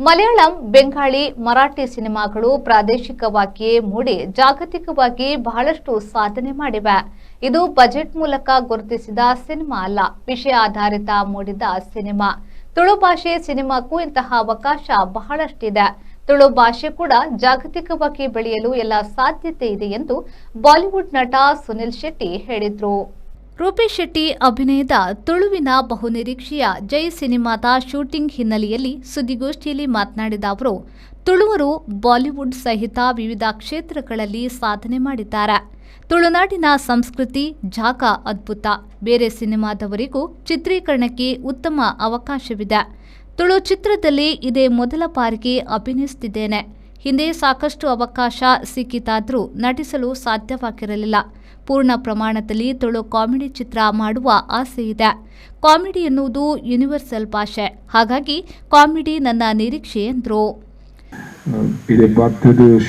ಮಲಯಾಳಂ, ಬೆಂಗಾಳಿ, ಮರಾಠಿ ಸಿನಿಮಾಗಳು ಪ್ರಾದೇಶಿಕವಾಗಿಯೇ ಮೂಡಿ ಜಾಗತಿಕವಾಗಿ ಬಹಳಷ್ಟು ಸಾಧನೆ ಮಾಡಿವೆ. ಇದು ಬಜೆಟ್ ಮೂಲಕ ಗುರುತಿಸಿದ ಸಿನಿಮಾ ಅಲ್ಲ, ವಿಷಯ ಆಧಾರಿತ ಮೂಡಿದ ಸಿನಿಮಾ. ತುಳು ಭಾಷೆ ಸಿನಿಮಾಕ್ಕೂ ಇಂತಹ ಅವಕಾಶ ಬಹಳಷ್ಟಿದೆ. ತುಳು ಭಾಷೆ ಕೂಡ ಜಾಗತಿಕವಾಗಿ ಬೆಳೆಯಲು ಎಲ್ಲ ಸಾಧ್ಯತೆ ಇದೆ ಎಂದು ಬಾಲಿವುಡ್ ನಟ ಸುನಿಲ್ ಶೆಟ್ಟಿ ಹೇಳಿದರು. ರೂಪೇಶ್ ಶೆಟ್ಟಿ ಅಭಿನಯದ ತುಳುವಿನ ಬಹುನಿರೀಕ್ಷೆಯ ಜೈ ಸಿನಿಮಾದ ಶೂಟಿಂಗ್ ಹಿನ್ನೆಲೆಯಲ್ಲಿ ಸುದ್ದಿಗೋಷ್ಠಿಯಲ್ಲಿ ಮಾತನಾಡಿದ ಅವರು, ತುಳುವರು ಬಾಲಿವುಡ್ ಸಹಿತ ವಿವಿಧ ಕ್ಷೇತ್ರಗಳಲ್ಲಿ ಸಾಧನೆ ಮಾಡಿದ್ದಾರೆ. ತುಳುನಾಡಿನ ಸಂಸ್ಕೃತಿ ಜಾಗ ಅದ್ಭುತ. ಬೇರೆ ಸಿನಿಮಾದವರಿಗೂ ಚಿತ್ರೀಕರಣಕ್ಕೆ ಉತ್ತಮ ಅವಕಾಶವಿದೆ. ತುಳು ಚಿತ್ರದಲ್ಲಿ ಇದೇ ಮೊದಲ ಬಾರಿಗೆ ಅಭಿನಯಿಸುತ್ತಿದ್ದೇನೆ. ಹಿಂದೆ ಸಾಕಷ್ಟು ಅವಕಾಶ ಸಿಕ್ಕಿತಾದರೂ ನಟಿಸಲು ಸಾಧ್ಯವಾಗಿರಲಿಲ್ಲ. ಪೂರ್ಣ ಪ್ರಮಾಣದಲ್ಲಿ ತುಳು ಕಾಮಿಡಿ ಚಿತ್ರ ಮಾಡುವ ಆಸೆ ಇದೆ. ಕಾಮಿಡಿ ಎನ್ನುವುದು ಯೂನಿವರ್ಸಲ್ ಭಾಷೆ, ಹಾಗಾಗಿ ಕಾಮಿಡಿ ನನ್ನ ನಿರೀಕ್ಷೆ ಎಂದರು.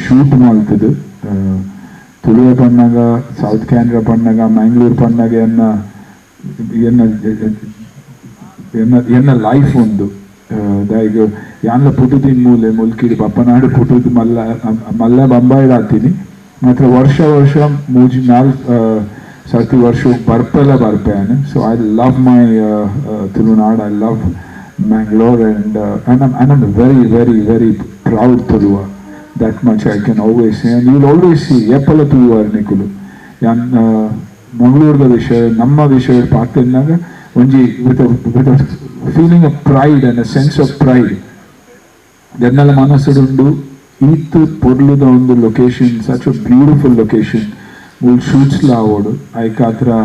ಶೂಟ್ ಮಾಡ್ತದೆ ತುಳು ಪಣ್ಣಾಗ, ಸೌತ್ ಕ್ಯಾನ್ರಾ ಪಣ್ಣಾಗ, ಮ್ಯಾಂಗ್ಳೂರ್ ಪಣ್ಣಾಗ ಎನ್ನ ಲೈಫ್ ಒಂದು ದಾಯಿಗ ಯಾನ್ಲ ಪುಟುದಿ ಮೂಲೆ ಮುಲ್ಕಿಡಿ ಬಪ್ಪನಾಡು ಪುಟುದು ಮಲ್ಲ ಬಂಬಾಯಿಡ್ ಆತೀನಿ. ಮಾತ್ರ ವರ್ಷ ಮೂಜಿ ಸರ್ತಿ ವರ್ಷ ಬರ್ಪೇನೆ. So I love my Tulunadu, I love Mangalore, and I'm very, very, very proud Tuluva. That much I can always say, and you'll always see Yeppala Tuluva Nikulu. Yan Mangalore Vishaya, Namma Vishaya Paatinaga, onji with a feeling of pride and a sense of pride. Dennala Manasudundu, Ithu Podluda on the location, such a beautiful location. We'll shoots la avodu. I Katra.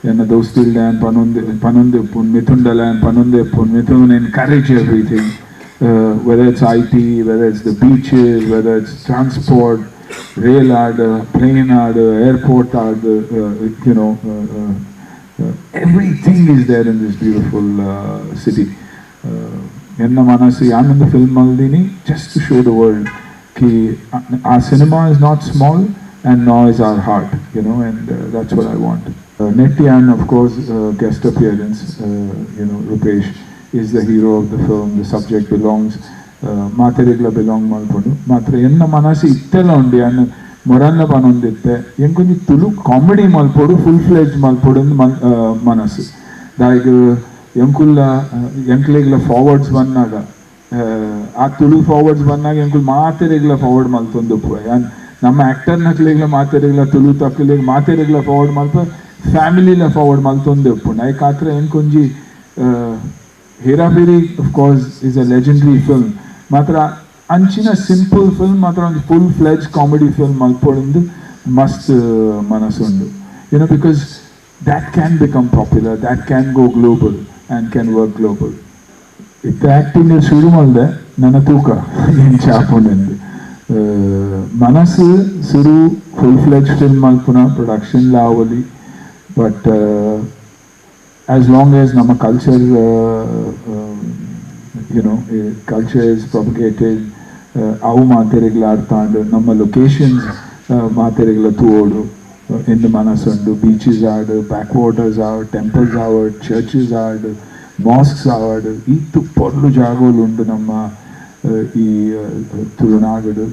Dostil and Panunde Pun, Mithundala and Panunde Pun, Mithun encourage everything, whether it's IT, whether it's the beaches, whether it's transport, rail order, plane order, airport order, everything is there in this beautiful city. Enna Manasi, I'm in the film Maldini just to show the world that our cinema is not small and nor is our heart, and that's what I want. Nettian, of course, guest appearance. Rupesh is the hero of the film. The subject belongs. Materegla belong malpodu. Matre enna manasi ittela undi anna moranna panonditte. Yenkonji Tulu comedy malpodu, full-fledged malpodu manasu. Daigu yankulla yanklegla forwards bannaga. ಆ Tulu forwards ಬಂದಾಗ ಎಂಕುಲ್ ಮಾತೆರೆಗ್ಲ forward ಮಲ್ತೊಂದುಪ್ಪು. ನಮ್ಮ actor ನಕ್ಲೆಗ್ಲ ಮಾತೆರೆಗ್ಲ Tulu ತಕ್ಕಲೆಗ್ ಮಾತೆರೆಗ್ಲ forward ಮಲ್ಪ ಫ್ಯಾಮಿಲಿಲ forward ಮಲ್ತೊಂದುಪ್ಪು. I ಕಾತ್ರ ಎಂಕೊಂಜಿ ಹೇರಾಫೇರಿ of course is a legendary film. ಮಾತ್ರ ಅಂಚಿನ simple film ಮಾತ್ರ ಒಂದು full ಫ್ಲೆಜ್ comedy film ಮಲ್ಪೊಂದು ಮಸ್ತ್ ಮನಸ್ಸುಂಡು. Because that can become popular, that can go global and can work global. ಇತ್ತ acting ಶುರು ಮಾಡಿದೆ ನನ್ನ ತೂಕ ಏನು ಚಾಪುಂಡೆಂದು ಮನಸ್ಸು ಶುರು ಫುಲ್ ಫ್ಲೆಜ್ ಫಿಲ್ಮ್ ಮಲ್ಪುನ production ಲಾವಲಿ. But as long as nama culture, culture is propagated, avu materegla arthandu, nama locations materegla thuodu in the manasundu, beaches aadu, backwaters aadu, temples aadu, churches aadu, mosques aadu, ittu podlu jagolu undu nama ee Tulunadu,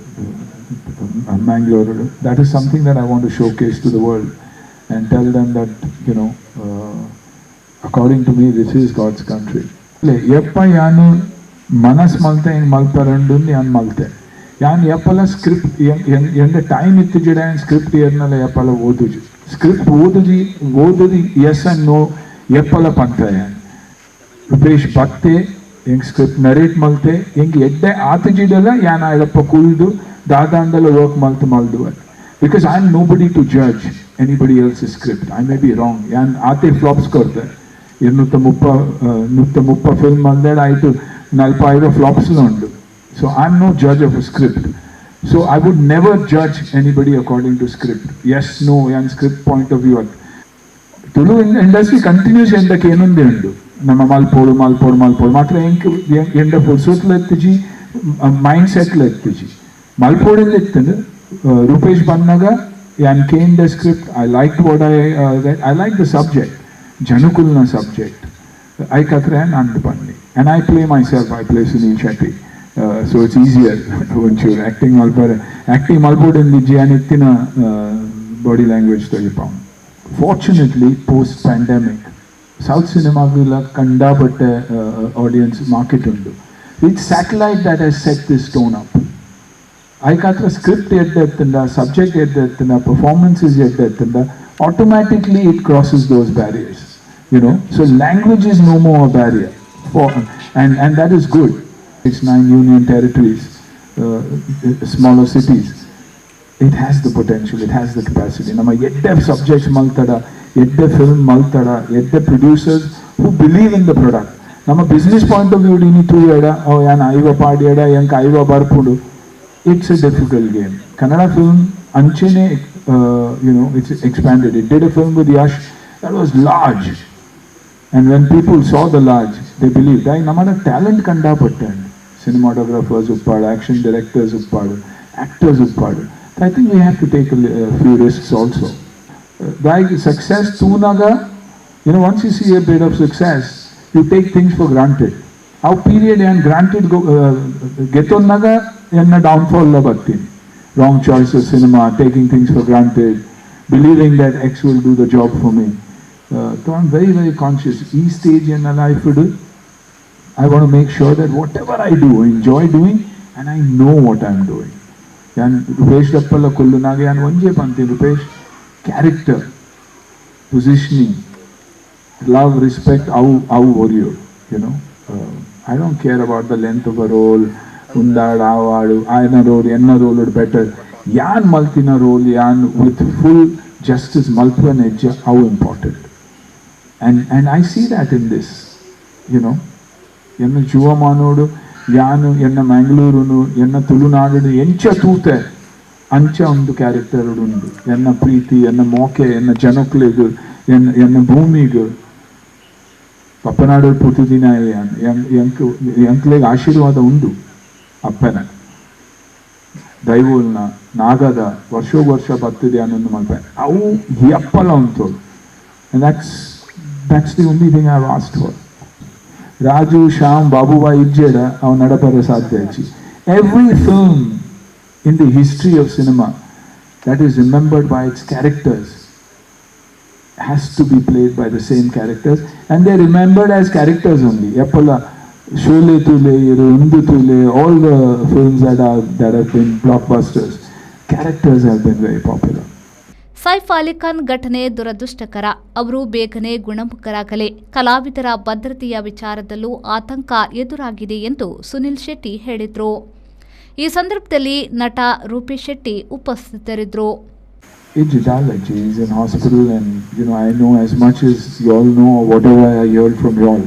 Mangalore. That is something that I want to showcase to the world and tell them that, according to me, this is God's country. Yeppa yanu manas malte eng malparandundi yan malte. Yan yeppala script yende time ittijida and script yernala yeppala oduji. Script odudi yes and no yeppala panta yan. Rupesh batte eng script narrate malte eng edde aatijidala yan ayappa kuldu dadandala work maldu. Because I am nobody to judge anybody else's script. I may be wrong. And aate flops korte. 130 film manded aitu 45 flops lo undu. So I am no judge of a script. So I would never judge anybody according to script. Yes, no, and script point of view. Tulu industry continues endake enundi undu. Nama malpodu matra enda fulsut lettiji mindset lettiji. Malpodu lettinu Rupesh Bannaga and came the script. I liked what I read. I liked the subject, Janukulna subject. I Katran and Pandi. And I play myself, I play Sunil Shetty. So it's easier onchೂರು acting ಮಲ್ಬೋಡಿಂದಿಜ್ಜಿ ಅನಿತ್ತಿನ body language ತೆಗಿಪಾವು. Fortunately post pandemic south ಸಿನಿಮಾಗೆಲ್ಲ ಕಂಡಾಪಟ್ಟೆ audience market ಉಂಟು. It's satellite that has set this tone up. ಅದಕ್ಕೆ script ಎದ್ದೆತ್ತಂಡ, subject ಎದ್ದೆತ್ತಂಡ, ಪರ್ಫಾರ್ಮೆನ್ಸಸ್ ಎದ್ದೆತ್ತಂಡ, automatically it crosses those barriers, you know. So language is no more a barrier, and that is good. It's 9 union territories, smaller cities. It has the potential, it has the capacity. Nama yedde subjects maltada, yedde film maltada, yedde producers who believe in the product. Nama business point of view dini thuyada oh yan aiva paadiyada yanka aiva barpudu. It's a difficult game. Kannada film anchene you know, it's expanded. It did a film with Yash that was large, and when people saw the large, they believed. I namada talent kanda pattand. Cinematographers uppadu, action directors uppadu, actors uppadu. I think we have to take a few risks also. Like success tunaga, you know, once you see a bit of success, you take things for granted. How period and granted getonaga enna downfall la bartini. Wrong choice of cinema, taking things for granted, believing that X will do the job for me. So I'm very, very conscious. Each stage in my life, I want to make sure that whatever I do, I enjoy doing, and I know what I'm doing. And Rupesh Dappala Kullunage and Vanje Panti, Rupesh, character, positioning, love, respect, how warrior, you know. I don't care about the length of a role. Undad avadu ayna role enna role better yan maltina role yan with full justice malpana edge how important, and I see that in this, you know. Enna juva manodu yanu enna mangaluru enna tulunadu encha toote ancha undu character undu enna preeti enna moke enna janukligu enna bhoomigu pappanaadu putudina yanklege ಆಶೀರ್ವಾದ ಉಂಡು ಅಪ್ಪನ ದೈವಲ್ನ ನಾಗದ ವರ್ಷ ಬರ್ತದೆ ಅನ್ನೋದು ಮಾಡ್ತಾರೆ ಅವು ಎಪ್ಪಲ ಉಂಟು. And that's the only thing I've asked for. Raju, Shyam, Babubai Ijjeda avu nadapara sadhya ichi. Every film in the history of cinema that is remembered by its characters has to be played by the same characters, and they're remembered as characters only. Eppala Sholay Tule, Undu Tule, all the films that have been blockbusters, characters have been very popular. Saif Ali Khan ಘಟನೆ ದುರದೃಷ್ಟಕರ. ಅವರು ಬೇಗನೆ ಗುಣಮುಖರಾಗಲಿ. ಕಲಾವಿದರ ಭದ್ರತೆಯ ವಿಚಾರದಲ್ಲೂ ಆತಂಕ ಎದುರಾಗಿದೆ ಎಂದು ಸುನಿಲ್ ಶೆಟ್ಟಿ ಹೇಳಿದರು. ಈ ಸಂದರ್ಭದಲ್ಲಿ ನಟ ರೂಪೇಶ್ ಶೆಟ್ಟಿ ಉಪಸ್ಥಿತರಿದ್ದರು. He is in hospital, and you know, I know as much as you all know, whatever I heard from you all.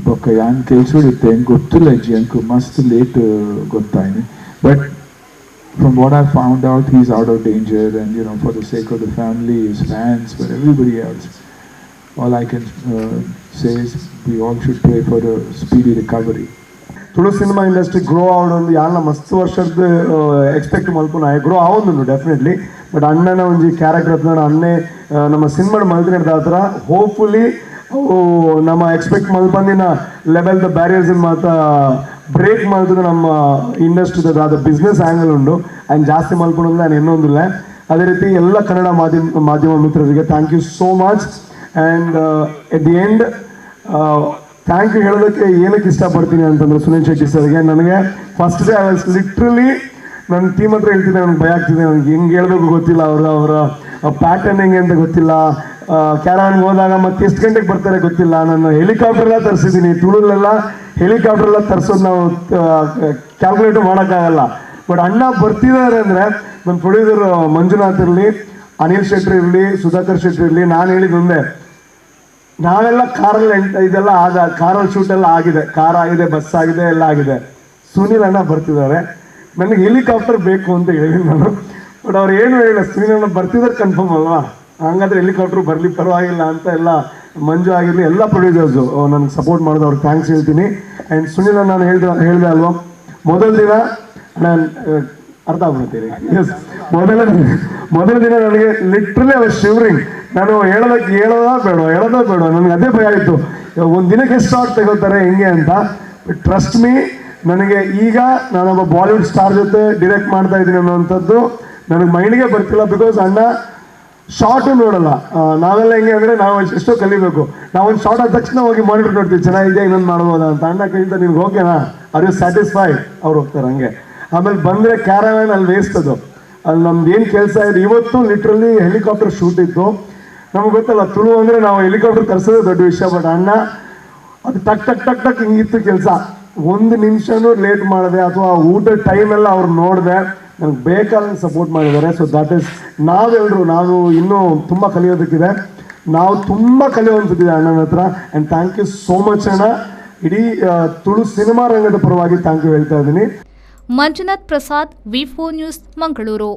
But yan kelsuditte gottilla ji anku mast late gottaini, but from what I found out, he's out of danger, and you know, for the sake of the family, his fans, for everybody else, all I can say is we all should pray for a speedy recovery. Tulu cinema industry grow ಆವೊಂದು ಯಾನ ಮಸ್ತ್ ವರ್ಷದ expect ಮಲ್ಪುನ grow ಆವೊಂದು definitely. But ಅಣ್ಣನ ಒಂಜಿ character ಹತ್ರ ಅನ್ನೇ ನಮ್ಮ ಸಿನಿಮಾಡ್ ಮಲ್ತಿನ ಹತ್ರ ಹೋಪ್ಫುಲಿ ನಮ್ಮ ಎಕ್ಸ್ಪೆಕ್ಟ್ ಮಲ್ಪಂದಿನ ಲೆವೆಲ್ ದ ಬ್ಯಾರಿಯರ್ಸ್ ಮಾತ್ರ ಬ್ರೇಕ್ ಮಾಡ್ತದೆ ನಮ್ಮ ಇಂಡಸ್ಟ್ರಿದ ಅದು ಬಿಸ್ನೆಸ್ ಆ್ಯಂಗಲ್ ಉಂಡು ಆ್ಯಂಡ್ ಜಾಸ್ತಿ ಮಲ್ಪೊಂದು ನಾನು ಇನ್ನೊಂದಿಲ್ಲ. ಅದೇ ರೀತಿ ಎಲ್ಲ ಕನ್ನಡ ಮಾಧ್ಯಮ ಮಿತ್ರರಿಗೆ thank you so much. And at the end thank you ಹೇಳೋದಕ್ಕೆ ಏನಕ್ಕೆ ಇಷ್ಟಪಡ್ತೀನಿ ಅಂತಂದ್ರೆ ಸುನಿಲ್ ಶೆಟ್ಟಿ ಸರ್ಗೆ ನನಗೆ first day I was literally ನನ್ನ ಟೀಮ್ ಹತ್ರ ಹೇಳ್ತಿದ್ದೆ, ನನಗೆ ಭಯ ಆಗ್ತಿದೆ, ನನಗೆ ಹೆಂಗೆ ಹೇಳಬೇಕು ಗೊತ್ತಿಲ್ಲ, ಅವರ ಪ್ಯಾಟರ್ನ್ ಹೆಂಗೆ ಅಂತ ಗೊತ್ತಿಲ್ಲ, ಕ್ಯಾರವಾನ್ಗೆ ಹೋದಾಗ ಮತ್ತೆ ಎಷ್ಟು ಗಂಟೆಗೆ ಬರ್ತಾರೆ ಗೊತ್ತಿಲ್ಲ. ನಾನು ಹೆಲಿಕಾಪ್ಟರ್ಲ್ಲ ತರಿಸಿದ್ದೀನಿ, ತುಳುಲೆಲ್ಲ ಹೆಲಿಕಾಪ್ಟರ್ಲ್ಲ ತರಿಸೋದು ನಾವು ಕ್ಯಾಲ್ಕುಲೇಟ್ ಮಾಡೋಕ್ಕಾಗಲ್ಲ. ಬಟ್ ಅಣ್ಣ ಬರ್ತಿದ್ದಾರೆ ಅಂದರೆ ನನ್ನ ಪ್ರೊಡ್ಯೂಸರ್ ಮಂಜುನಾಥ್ ಇರಲಿ, ಅನಿಲ್ ಶೆಟ್ಟಿ ಇರಲಿ, ಸುಧಾಕರ್ ಶೆಟ್ಟಿ ಇರಲಿ, ನಾನು ಹೇಳಿದ್ದು ಒಂದೇ, ನಾವೆಲ್ಲ ಕಾರಲ್ಲಿ ಇದೆಲ್ಲ ಕಾರಲ್ಲಿ ಶೂಟ್ ಎಲ್ಲ ಆಗಿದೆ, ಕಾರ್ ಆಗಿದೆ, ಬಸ್ ಆಗಿದೆ, ಎಲ್ಲ ಆಗಿದೆ. ಸುನಿಲ್ ಅಣ್ಣ ಬರ್ತಿದ್ದಾರೆ, ನನಗೆ ಹೆಲಿಕಾಪ್ಟರ್ ಬೇಕು ಅಂತ ಹೇಳಿದ್ದೀನಿ ನಾನು. ಬಟ್ ಅವ್ರು ಏನು ಹೇಳಿಲ್ಲ, ಸುನಿಲ್ ಅಣ್ಣ ಬರ್ತಿದ್ದಾರೆ ಕನ್ಫರ್ಮ್ ಅಲ್ವಾ, ಹಂಗಾದ್ರೆ ಹೆಲಿಕಾಪ್ಟರ್ ಬರಲಿ ಪರವಾಗಿಲ್ಲ ಅಂತ ಎಲ್ಲ ಮಂಜು ಆಗಿರಲಿ ಎಲ್ಲ ಪ್ರೊಡ್ಯೂಸರ್ಸು ನನಗೆ ಸಪೋರ್ಟ್ ಮಾಡಿದ್ರು, ಅವ್ರಿಗೆ ಥ್ಯಾಂಕ್ಸ್ ಹೇಳ್ತೀನಿ. ಆ್ಯಂಡ್ ಸುನಿಲ್ ನಾನು ಹೇಳಿದೆ ಅಲ್ವಾ, ಮೊದಲ ದಿನ ನಾನು ಅರ್ಥ ಆಗ್ಬಿಡ್ತೀನಿ, ಎಸ್ ಮೊದಲ ದಿನ ನನಗೆ ಲಿಟ್ರಲಿ ಅವರ್ ಶಿವರಿಂಗ್. ನಾನು ಹೇಳೋದೋ ಬೇಡ ನನಗೆ ಅದೇ ಭಯ ಆಯಿತು, ಒಂದು ದಿನಕ್ಕೆ ಎಷ್ಟು ಶಾರ್ಟ್ ತೆಗೋತಾರೆ ಹೆಂಗೆ ಅಂತ. ಬಟ್ ಟ್ರಸ್ಟ್ ಮೀ, ನನಗೆ ಈಗ ನಾನೊಬ್ಬ ಬಾಲಿವುಡ್ ಸ್ಟಾರ್ ಜೊತೆ ಡಿರೆಕ್ಟ್ ಮಾಡ್ತಾ ಇದ್ದೀನಿ ಅನ್ನೋವಂಥದ್ದು ನನಗೆ ಮೈಂಡ್ಗೆ ಬರ್ತಿಲ್ಲ. ಬಿಕಾಸ್ ಅಣ್ಣ ಶಾರ್ಟು ನೋಡಲ್ಲ. ನಾವೆಲ್ಲ ಹೆಂಗೆ ಅಂದರೆ ನಾವು ಎಷ್ಟೋ ಕಲಿಬೇಕು. ನಾವೊಂದು ಶಾರ್ಟ್ ಆದ ತಕ್ಷಣ ಹೋಗಿ ಮಾನಿಟರ್ ನೋಡ್ತೀವಿ, ಚೆನ್ನಾಗಿದೆ ಇನ್ನೊಂದು ಮಾಡ್ಬೋದಾ ಅಂತ. ಅಣ್ಣ ಕೇಳ್ತಾ ನಿನ್ಗೆ ಓಕೆನಾ, ಆರ್ ಯು ಸ್ಯಾಟಿಸ್ಫೈಡ್, ಅವ್ರು ಹೋಗ್ತಾರೆ ಹಂಗೆ. ಆಮೇಲೆ ಬಂದರೆ ಕ್ಯಾರವ್ಯಾನ್ ಅಲ್ಲಿ ವೇಸ್ಟ್ ಅದು, ಅಲ್ಲಿ ನಮ್ದು ಏನು ಕೆಲಸ ಇದೆ. ಇವತ್ತು ಲಿಟ್ರಲಿ ಹೆಲಿಕಾಪ್ಟರ್ ಶೂಟ್ ಇತ್ತು. ನಮ್ಗೆ ಗೊತ್ತಲ್ಲ, ತುಳು ಅಂದರೆ ನಾವು ಹೆಲಿಕಾಪ್ಟರ್ ತರಿಸೋದೇ ದೊಡ್ಡ ವಿಷಯ. ಬಟ್ ಅಣ್ಣ ಅದು ಟಕ್ ಟಕ್ ಟಕ್ ಟಕ್ ಹಿಂಗಿತ್ತು ಕೆಲಸ. ಒಂದು ನಿಮಿಷನೂ ಲೇಟ್ ಮಾಡಿದೆ ಅಥವಾ ಊಟದ ಟೈಮ್ ಎಲ್ಲ ಅವ್ರು ನೋಡಿದೆ, ನನಗೆ ಬೇಕಾದಂಗೆ ಸಪೋರ್ಟ್ ಮಾಡಿದ್ದಾರೆ. ಸೊ ದಟ್ ಈಸ್ ನಾವು ಇನ್ನೂ ತುಂಬ ಕಲಿಯೋದಕ್ಕಿದೆ, ನಾವು ತುಂಬ ಕಲಿಯುವಂಥದ್ದಿದೆ ಅಣ್ಣನ ಹತ್ರ. And thank you so much ಅಣ್ಣ. ಇಡೀ ತುಳು ಸಿನಿಮಾ ರಂಗದ ಪರವಾಗಿ ಥ್ಯಾಂಕ್ ಯು ಹೇಳ್ತಾ ಇದ್ದೀನಿ. ಮಂಜುನಾಥ್ ಪ್ರಸಾದ್, ವಿ4 ನ್ಯೂಸ್, ಮಂಗಳೂರು.